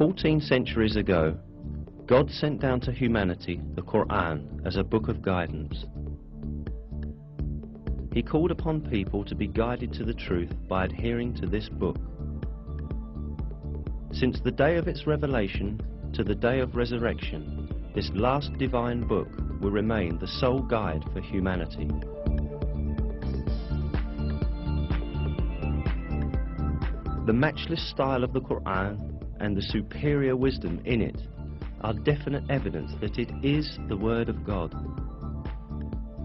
14 centuries ago, God sent down to humanity the Quran as a book of guidance. He called upon people to be guided to the truth by adhering to this book. Since the day of its revelation to the day of resurrection, this last divine book will remain the sole guide for humanity. The matchless style of the Quran and the superior wisdom in it are definite evidence that it is the Word of God.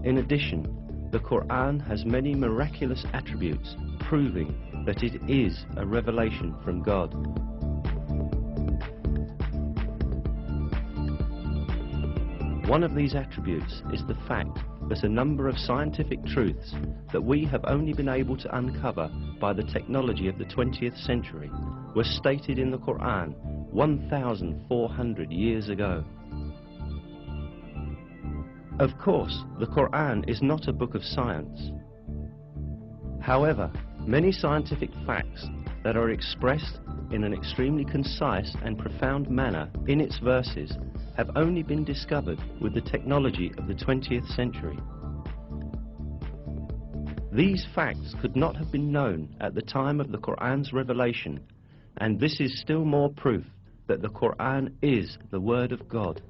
In addition, the Quran has many miraculous attributes proving that it is a revelation from God. One of these attributes is the fact that a number of scientific truths that we have only been able to uncover by the technology of the 20th century were stated in the Quran 1,400 years ago. Of course, the Quran is not a book of science. However, many scientific facts that are expressed in an extremely concise and profound manner in its verses have only been discovered with the technology of the 20th century. These facts could not have been known at the time of the Quran's revelation, and this is still more proof that the Quran is the Word of God.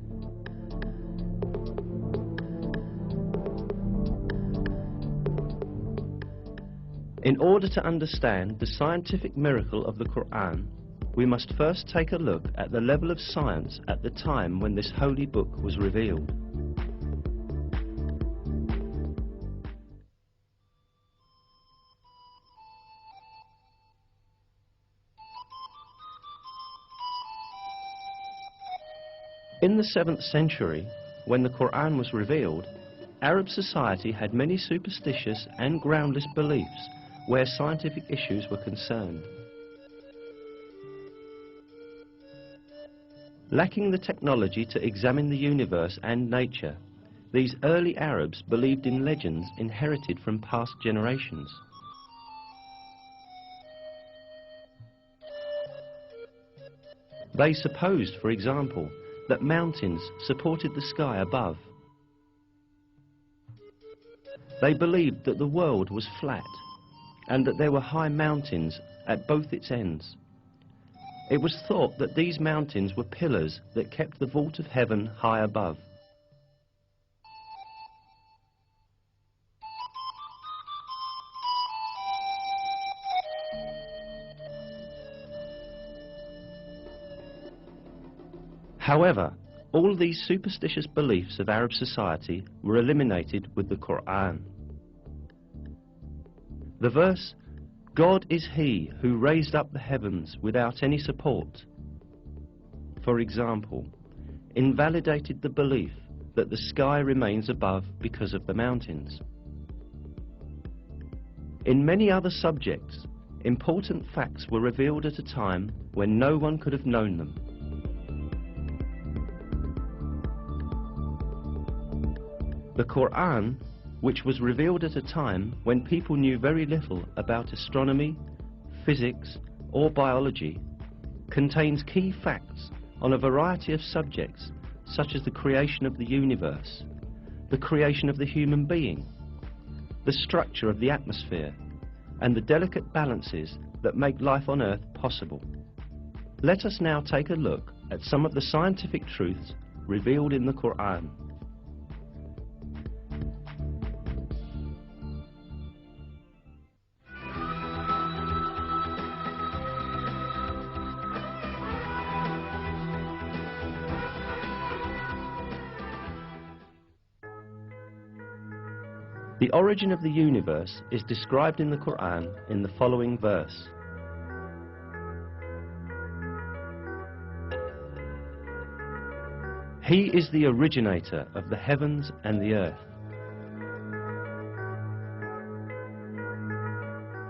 In order to understand the scientific miracle of the Quran, we must first take a look at the level of science at the time when this holy book was revealed. In the 7th century, when the Quran was revealed, Arab society had many superstitious and groundless beliefs where scientific issues were concerned. Lacking the technology to examine the universe and nature, these early Arabs believed in legends inherited from past generations. They supposed, for example, that mountains supported the sky above. They believed that the world was flat and that there were high mountains at both its ends. It was thought that these mountains were pillars that kept the vault of heaven high above. However, all these superstitious beliefs of Arab society were eliminated with the Quran. The verse, "God is He who raised up the heavens without any support," for example, invalidated the belief that the sky remains above because of the mountains. In many other subjects, important facts were revealed at a time when no one could have known them. The Quran, which was revealed at a time when people knew very little about astronomy, physics, or biology, contains key facts on a variety of subjects such as the creation of the universe, the creation of the human being, the structure of the atmosphere, and the delicate balances that make life on Earth possible. Let us now take a look at some of the scientific truths revealed in the Quran. The origin of the universe is described in the Quran in the following verse. He is the originator of the heavens and the earth.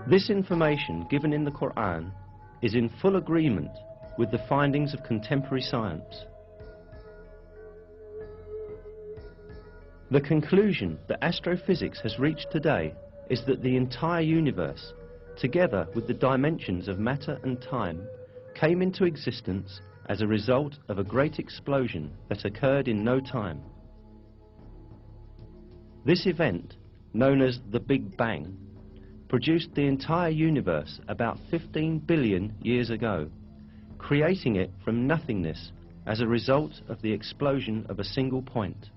This information given in the Quran is in full agreement with the findings of contemporary science. The conclusion that astrophysics has reached today is that the entire universe, together with the dimensions of matter and time, came into existence as a result of a great explosion that occurred in no time. This event, known as the Big Bang, produced the entire universe about 15 billion years ago, creating it from nothingness as a result of the explosion of a single point.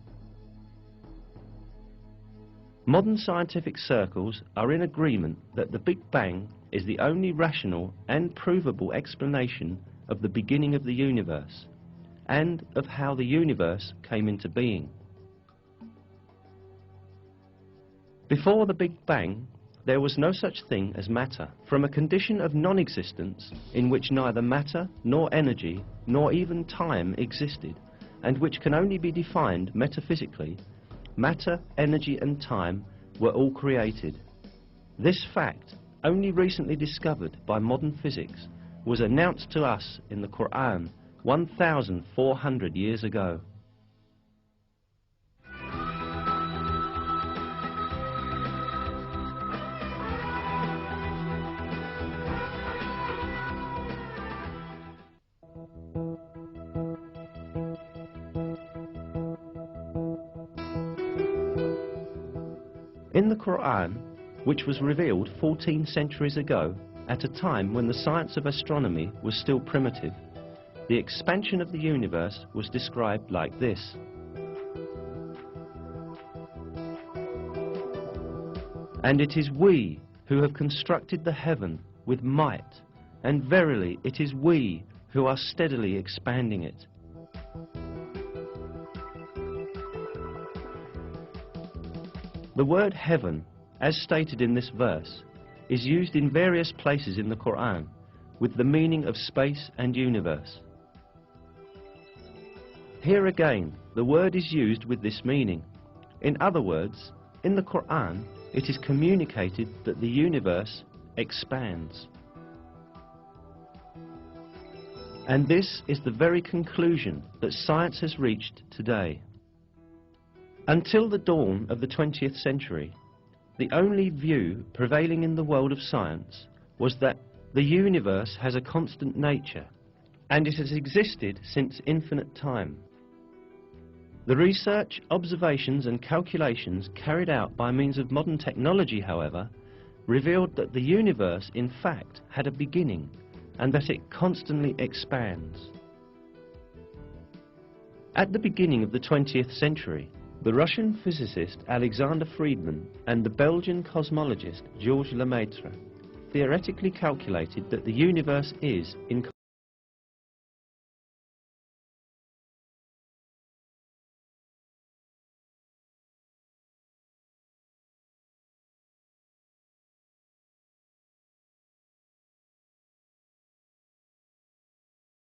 Modern scientific circles are in agreement that the Big Bang is the only rational and provable explanation of the beginning of the universe and of how the universe came into being. Before the Big Bang, there was no such thing as matter. From a condition of non-existence in which neither matter nor energy nor even time existed, and which can only be defined metaphysically, matter, energy and time were all created. This fact, only recently discovered by modern physics, was announced to us in the Quran 1,400 years ago. In the Quran, which was revealed 14 centuries ago, at a time when the science of astronomy was still primitive, the expansion of the universe was described like this. And it is we who have constructed the heaven with might, and verily it is we who are steadily expanding it. The word heaven, as stated in this verse, is used in various places in the Quran with the meaning of space and universe. Here again, the word is used with this meaning. In other words, in the Quran, it is communicated that the universe expands. And this is the very conclusion that science has reached today. Until the dawn of the 20th century, the only view prevailing in the world of science was that the universe has a constant nature, and it has existed since infinite time. The research, observations and calculations carried out by means of modern technology, however, revealed that the universe in fact had a beginning and that it constantly expands. At the beginning of the 20th century, the Russian physicist Alexander Friedmann and the Belgian cosmologist Georges Lemaitre theoretically calculated that the universe is, in